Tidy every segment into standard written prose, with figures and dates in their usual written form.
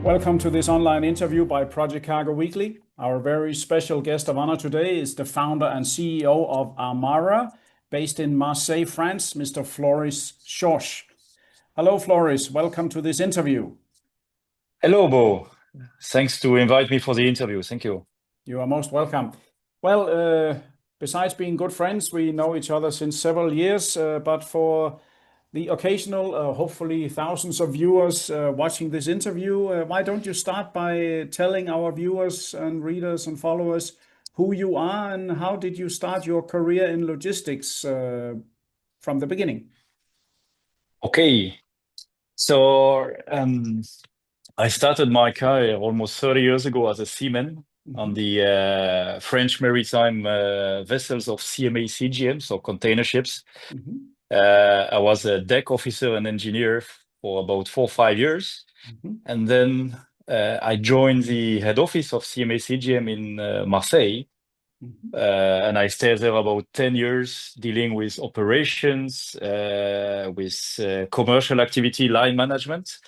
Welcome to this online interview by Project Cargo Weekly. Our very special guest of honor today is the founder and CEO of ARMARA, based in Marseille, France, Mr. Floris Schorsch. Hello, Floris. Welcome to this interview. Hello, Bo. Thanks to invite me for the interview. Thank you. You are most welcome. Well, besides being good friends, we know each other since several years, but for the occasional, hopefully thousands of viewers watching this interview, why don't you start by telling our viewers and readers and followers who you are and how did you start your career in logistics from the beginning? Okay. So I started my career almost 30 years ago as a seaman on the French maritime vessels of CMA CGM, so container ships. I was a deck officer and engineer for about 4 or 5 years. And then I joined the head office of CMA CGM in Marseille. And I stayed there about 10 years dealing with operations, with commercial activity, line management.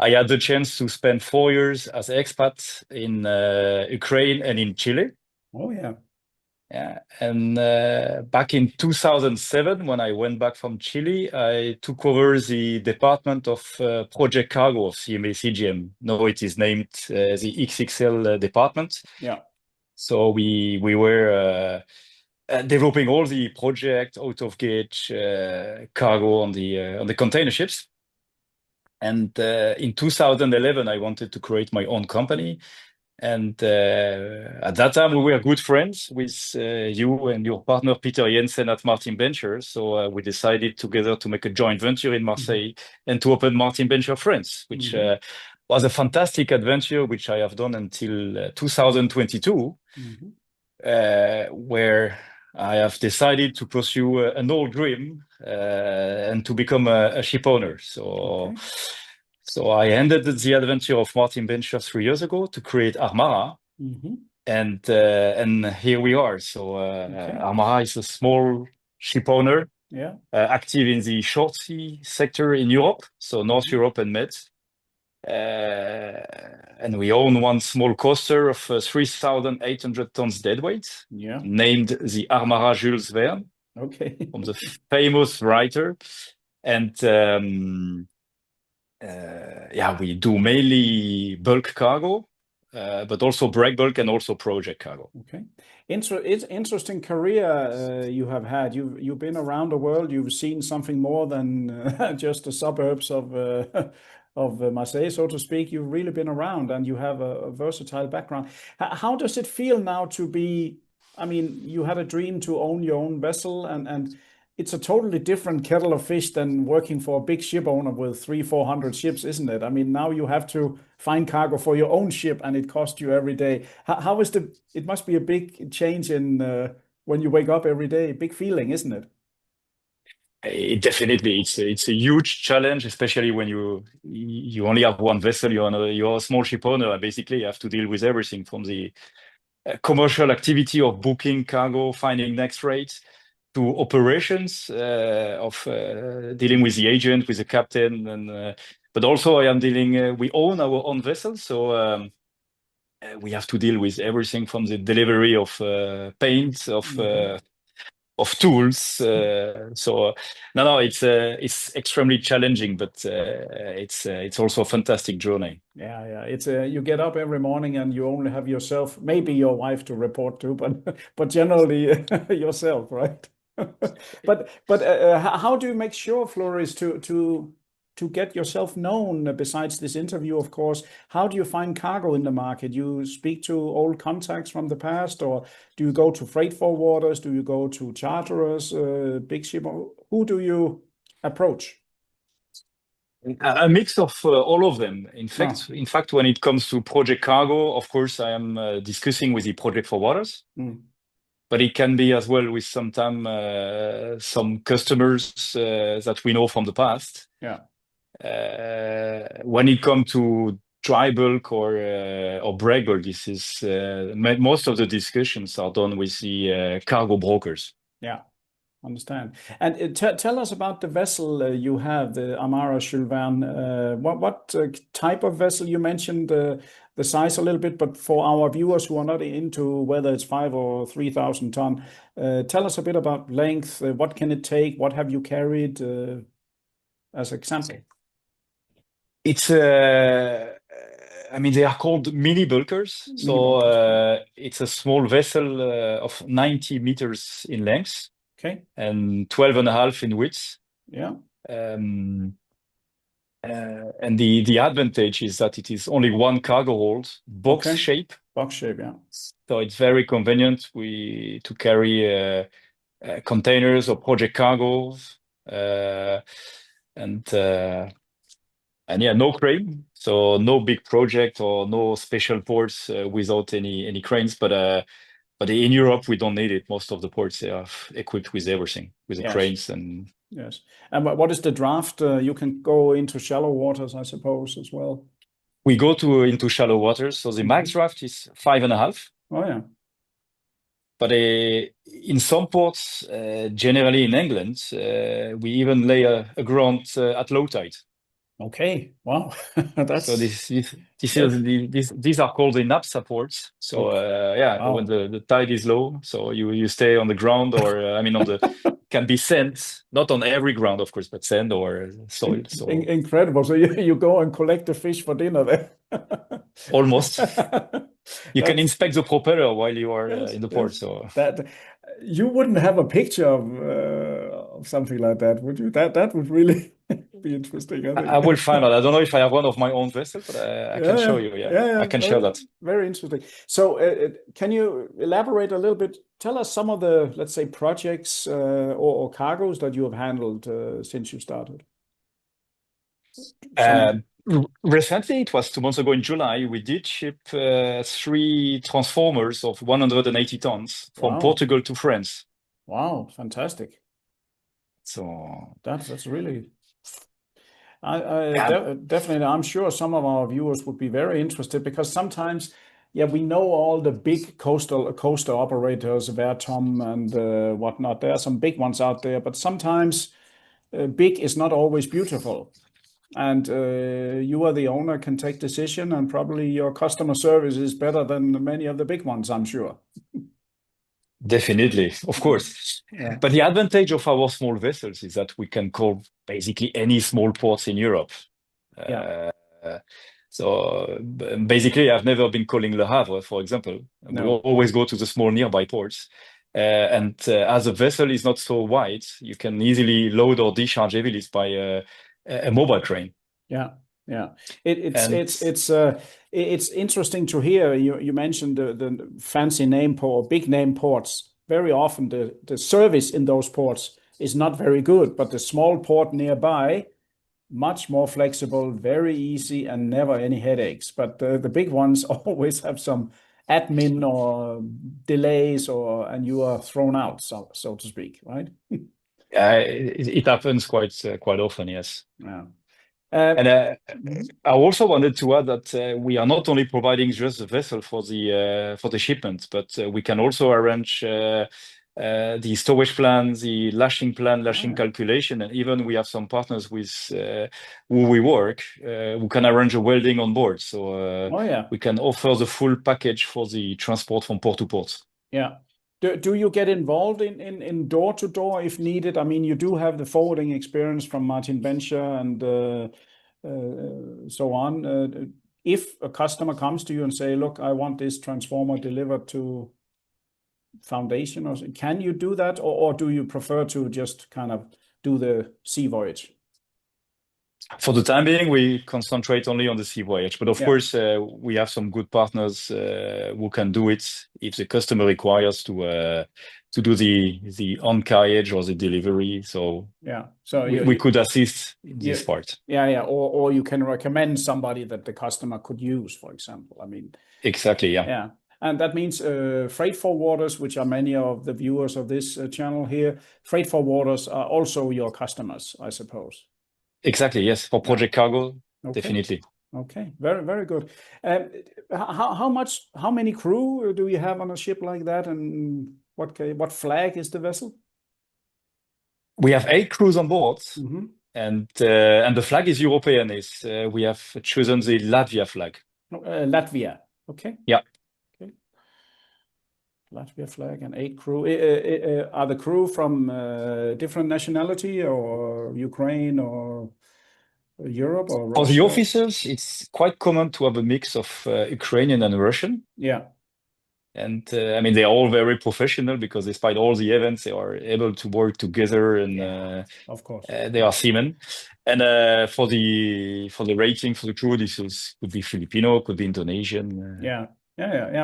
I had the chance to spend 4 years as expat in Ukraine and in Chile. Oh, yeah. Yeah. And back in 2007, when I went back from Chile, I took over the department of Project Cargo of CMA CGM. Now it is named the XXL department. Yeah. So we were developing all the project out of gauge cargo on the container ships. And in 2011, I wanted to create my own company. And at that time, we were good friends with you and your partner, Peter Jensen at Martin Bencher. So we decided together to make a joint venture in Marseille and to open Martin Bencher France, which was a fantastic adventure, which I have done until 2022, where I have decided to pursue an old dream and to become a ship owner. So I ended the adventure of Martin Bencher 3 years ago to create ARMARA, and here we are. So ARMARA is a small ship owner, active in the short sea sector in Europe, so North Europe and Med. And we own one small coaster of 3,800 tons deadweight, named the ARMARA Jules Verne, from the famous writer. And we do mainly bulk cargo, but also break bulk and also project cargo. Okay, it's interesting career you have had. You've been around the world. You've seen something more than just the suburbs of Marseille, so to speak. You've really been around, and you have a versatile background. How does it feel now to be? I mean, you had a dream to own your own vessel, and it's a totally different kettle of fish than working for a big ship owner with 300-400 ships, isn't it? I mean, now you have to find cargo for your own ship, and it costs you every day. How is it must be a big change in when you wake up every day. Big feeling, isn't it? Definitely, it's a huge challenge, especially when you only have one vessel. You're a small ship owner. Basically, you have to deal with everything from the commercial activity of booking cargo, finding next rates, to operations of dealing with the agent, with the captain, and but also I am dealing. We own our own vessel, so we have to deal with everything from the delivery of paint, of tools. So no, it's extremely challenging, but it's also a fantastic journey. Yeah. It's you get up every morning and you only have yourself, maybe your wife to report to, but generally yourself, right? But how do you make sure, Floris, to get yourself known besides this interview, of course? How do you find cargo in the market? You speak to old contacts from the past, or do you go to freight forwarders? Do you go to charterers, big ship? Who do you approach? A mix of all of them. In fact, when it comes to project cargo, of course, I am discussing with the project forwarders. But it can be as well with some customers that we know from the past. When it comes to dry bulk or break bulk, this is most of the discussions are done with the cargo brokers. Yeah. Understand. And tell us about the vessel you have, the ARMARA Jules Verne. What type of vessel? You mentioned the size a little bit, but for our viewers who are not into whether it's 5 or 3,000 ton, tell us a bit about length. What can it take? What have you carried as example? It's I mean, they are called mini bulkers. Mini So bulkers. it's a small vessel of 90 meters in length Okay. and 12 and a half in width. Yeah. And the advantage is that it is only one cargo hold, box Okay. shape. Box shape, yeah. So it's very convenient to carry containers or project cargoes. And yeah, no crane, so no big project or no special ports without any cranes. But in Europe we don't need it. Most of the ports they are equipped with everything, with the Yes. cranes and. Yes. And what is the draft? You can go into shallow waters, I suppose, as well. We go into shallow waters, so the max draft is 5.5. Oh yeah. But in some ports, generally in England, we even lay a ground at low tide. Okay. Wow. So That's these are called the NAPSA ports. So yeah, when wow. the tide is low, so you stay on the ground, or I mean on the can be sand, not on every ground, of course, but sand or soil. So Incredible. So you go and collect the fish for dinner there. almost. You can That's inspect the propeller while you are yes, in the port. yes. So That you wouldn't have a picture of something like that, would you? That would really be interesting, I I think. will find out. I don't know if I have one of my own vessels, but I can show Yeah, you. Yeah, yeah, I yeah. can share Very, that. very interesting. So, can you elaborate a little bit? Tell us some of the, let's say, projects or cargoes that you have handled since you started. Some, Recently, it was 2 months ago in July, we did ship 3 transformers of 180 tons from wow, Portugal to France. wow, fantastic. So That's really. I yeah, definitely, I'm sure some of our viewers would be very interested because sometimes, yeah, we know all the big coaster operators, Vertom and whatnot. There are some big ones out there, but sometimes big is not always beautiful. And you are the owner, can take decision, and probably your customer service is better than many of the big ones, I'm sure. definitely, of course. Yeah, But the advantage of our small vessels is that we can call basically any small ports in Europe. yeah, Uh, so basically, I've never been calling Le Havre, for example. We no, always go to the small nearby ports. And as a vessel is not so wide, you can easily load or discharge heavily by a mobile crane. yeah, yeah. It, it's And it's it's uh it's interesting to hear. You mentioned the fancy name port, big name ports. Very often the service in those ports is not very good, but the small port nearby much more flexible, very easy, and never any headaches. But the big ones always have some admin or delays, and you are thrown out, so to speak, right? it happens quite often, yes. Yeah. And Mhm. I also wanted to add that we are not only providing just the vessel for the shipment, but we can also arrange the storage plan, the lashing plan, Oh lashing yeah. calculation, and even we have some partners with who we work who can arrange a welding on board. So Oh yeah. we can offer the full package for the transport from port to port. Yeah. Do you get involved in door to door if needed? I mean, you do have the forwarding experience from Martin Bencher and so on. If a customer comes to you and say, "Look, I want this transformer delivered to foundation," or can you do that, or do you prefer to just kind of do the sea voyage? For the time being, we concentrate only on the sea voyage, but of Yeah. course, we have some good partners who can do it if the customer requires to do the on carriage or the delivery. So Yeah. So we could assist in this you part. yeah, yeah, or you can recommend somebody that the customer could use, for example. I mean, Exactly, yeah. yeah. And that means freight forwarders, which are many of the viewers of this channel here, freight forwarders are also your customers, I suppose. Exactly, yes. For Yeah. project cargo, Okay. definitely. Okay. Very, very good. How many crew do you have on a ship like that, and what flag is the vessel? We have 8 crews on board, Mm-hmm. and the flag is European. We have chosen the Latvia flag. Latvia. Okay. Yeah. Okay. Latvia flag and 8 crew. Are the crew from different nationality or Ukraine or Europe or For the Russia? officers, it's quite common to have a mix of Ukrainian and Russian. Yeah. And I mean, they're all very professional because despite all the events, they are able to work together, and Of course. they are seamen. And for the rating for the crew, could be Filipino, could be Indonesian. Yeah.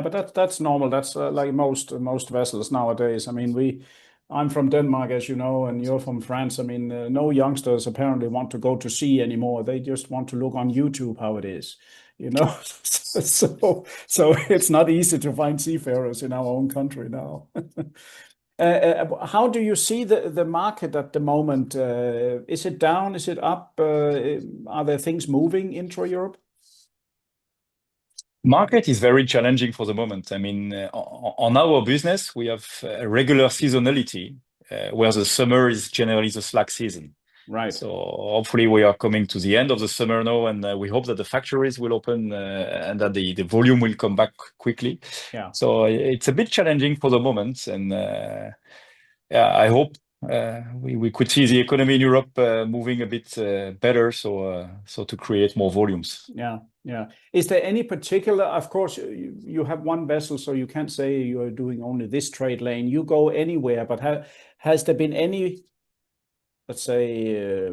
But that's normal. That's like most vessels nowadays. I mean, I'm from Denmark, as you know, and you're from France. I mean, no youngsters apparently want to go to sea anymore. They just want to look on YouTube how it is, you know. So it's not easy to find seafarers in our own country now. How do you see the market at the moment? Is it down? Is it up? Are there things moving intra-Europe? Market is very challenging for the moment. I mean, on our business, we have a regular seasonality, where the summer is generally the slack season. Right. So hopefully we are coming to the end of the summer now, and we hope that the factories will open, and that the volume will come back quickly. Yeah. So it's a bit challenging for the moment, and yeah, I hope we could see the economy in Europe moving a bit better, so to create more volumes. Yeah. Is there any particular, of course, you have one vessel, so you can't say you're doing only this trade lane. You go anywhere, but has there been any, let's say,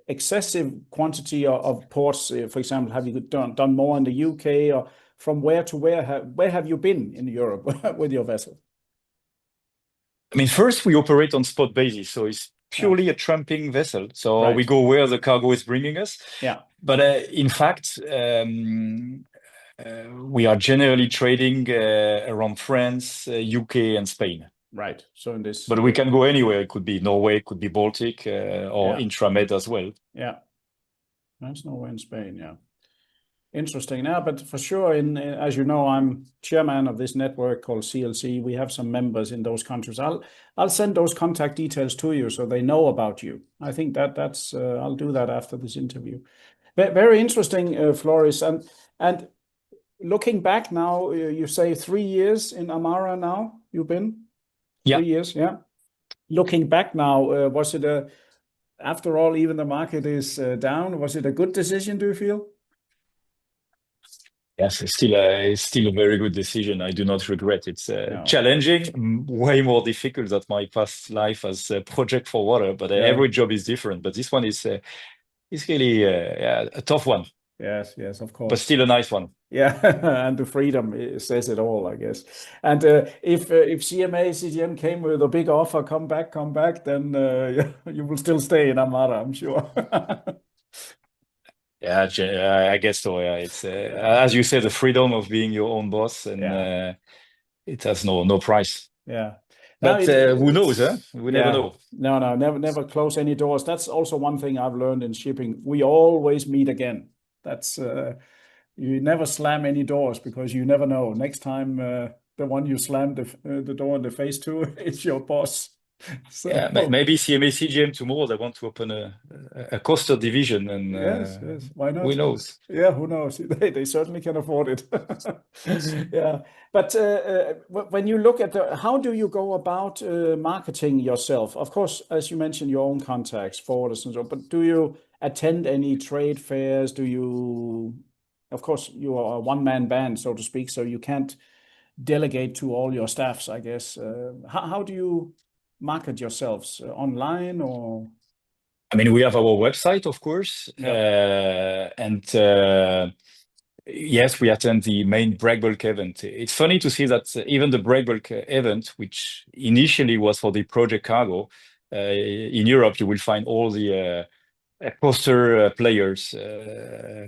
excessive quantity of ports? For example, have you done more in the UK, or from where to where have you been in Europe with your vessel? I mean, first we operate on spot basis, so it's purely a tramping vessel. So Right. we go where the cargo is bringing us. Yeah. But in fact, we are generally trading around France, UK, and Spain. Right. So in this. But we can go anywhere. It could be Norway, it could be Baltic, or intramed as well. Yeah. That's Norway and Spain. Yeah. Interesting. Now, but for sure, as you know, I'm chairman of this network called CLC. We have some members in those countries. I'll send those contact details to you so they know about you. I think that's I'll do that after this interview. Very interesting, Floris. And looking back now, you say 3 years in ARMARA now. You've been 3 years, yeah. Looking back now, was it after all, even the market is down? Was it a good decision? Do you feel? Yes, it's still a very good decision. I do not regret. It's challenging, way more difficult than my past life as a project for water. But every job is different. But this one is really a tough one. Yes, of course. But still a nice one. Yeah, and the freedom says it all, I guess. And if CMA CGM came with a big offer, come back, then you will still stay in ARMARA, I'm sure. Yeah, I guess so. Yeah, it's as you said, the freedom of being your own boss, and it has no price. Yeah. But who knows, huh? We never know. No, never close any doors. That's also one thing I've learned in shipping. We always meet again. That's you never slam any doors because you never know. Next time, the one you slam the door in the face to, it's your boss. So, yeah, maybe CMA CGM tomorrow they want to open a coaster division, and yes, why not? Who knows? Yeah, who knows? They certainly can afford it. Yeah, but when you look at how do you go about marketing yourself? Of course, as you mentioned, your own contacts, forwarders, and so. But do you attend any trade fairs? Do you? Of course, you are a one-man band, so to speak, so you can't delegate to all your staffs, I guess. How do you market yourselves online or? I mean, we have our website, of course, and yes, we attend the main breakbulk event. It's funny to see that even the breakbulk event, which initially was for the project cargo, in Europe, you will find all the coaster players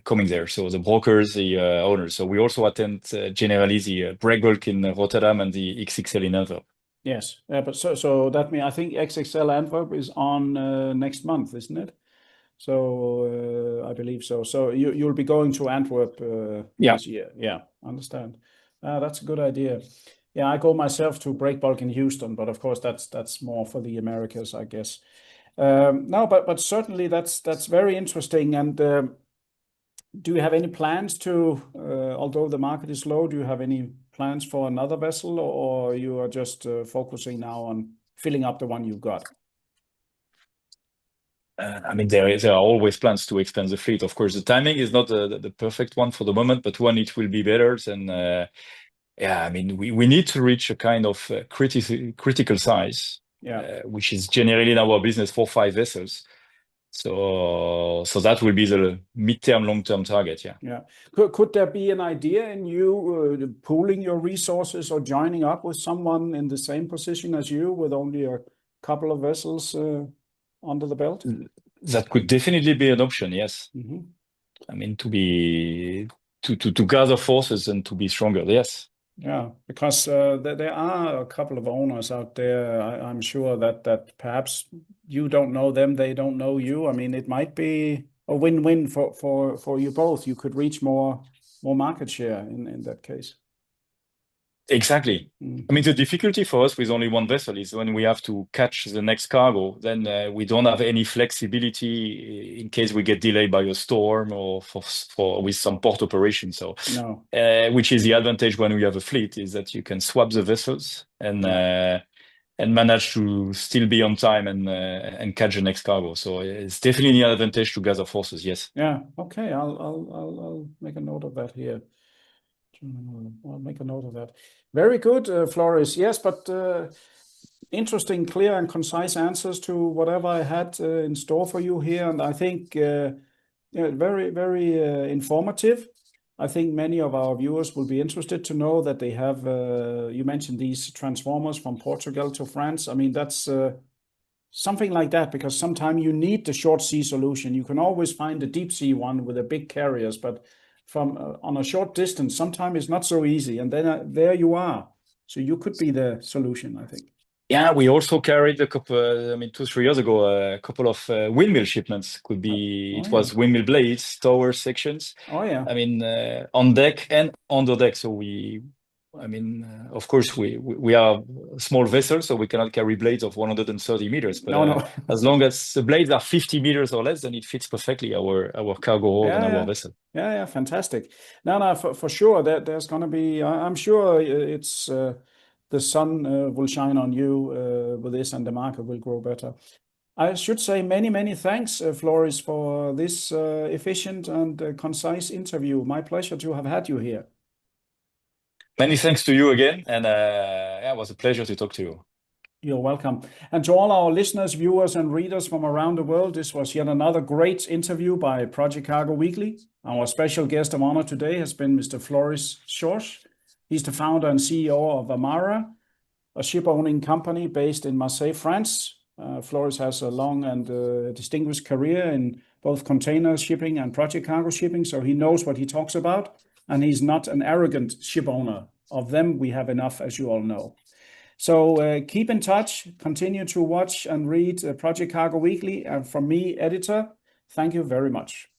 coming there. So the brokers, the owners. So we also attend generally the breakbulk in Rotterdam and the XXL in Antwerp. Yes, but so that means I think XXL Antwerp is on next month, isn't it? So I believe so. So you'll be going to Antwerp this year. Yeah, understand. That's a good idea. Yeah, I go myself to break bulk in Houston, but of course that's more for the Americas, I guess. No, but certainly that's very interesting. And do you have any plans to, although the market is low, do you have any plans for another vessel, or you are just focusing now on filling up the one you've got? I mean, there are always plans to expand the fleet. Of course, the timing is not the perfect one for the moment, but when it will be better, then yeah, I mean, we need to reach a kind of critical size, Yeah. which is generally in our business 4, 5 vessels. So that will be the midterm, long-term target. Yeah. Yeah. Could there be an idea in you pooling your resources or joining up with someone in the same position as you with only a couple of vessels under the belt? That could definitely be an option. Yes. Mm-hmm. I mean, to gather forces and to be stronger. Yes. Yeah, because there are a couple of owners out there. I'm sure that perhaps you don't know them, they don't know you. I mean, it might be a win-win for you both. You could reach more market share in that case. Exactly. Mm. I mean, the difficulty for us with only one vessel is when we have to catch the next cargo, then we don't have any flexibility in case we get delayed by a storm or for with some port operation. So, No. which is the advantage when we have a fleet is that you can swap the vessels Yeah. and manage to still be on time and catch the next cargo. So it's definitely an advantage to gather forces. Yes. Yeah. Okay. I'll make a note of that here. I'll make a note of that. Very good, Floris. Yes, but interesting, clear, and concise answers to whatever I had in store for you here. And I think yeah, very, very informative. I think many of our viewers will be interested to know that they have, you mentioned these transformers from Portugal to France. I mean, that's something like that, because sometimes you need the short sea solution. You can always find the deep sea one with the big carriers, but from on a short distance, sometimes it's not so easy. And then there you are. So you could be the solution, I think. Yeah, we also carried a couple, I mean, 2, 3 years ago, a couple of windmill shipments. Could be, Oh it yeah. was windmill blades, tower sections. Oh yeah. I mean, on deck and under deck. So I mean, of course, we are a small vessel, so we cannot carry blades of 130 meters. But No, no. as long as the blades are 50 meters or less, then it fits perfectly our cargo hold and our vessel. Yeah, fantastic. No, for sure. There's going to be. I'm sure it's the sun will shine on you with this, and the market will grow better. I should say many thanks, Floris, for this efficient and concise interview. My pleasure to have had you here. Many thanks to you again, and yeah, it was a pleasure to talk to you. You're welcome. And to all our listeners, viewers, and readers from around the world, this was yet another great interview by Project Cargo Weekly. Our special guest of honor today has been Mr. Floris Schorsch. He's the founder and CEO of ARMARA, a ship-owning company based in Marseille, France. Floris has a long and distinguished career in both container shipping and project cargo shipping, so he knows what he talks about, and he's not an arrogant ship owner. Of them, we have enough, as you all know. So keep in touch, continue to watch and read Project Cargo Weekly. And from me, editor, thank you very much.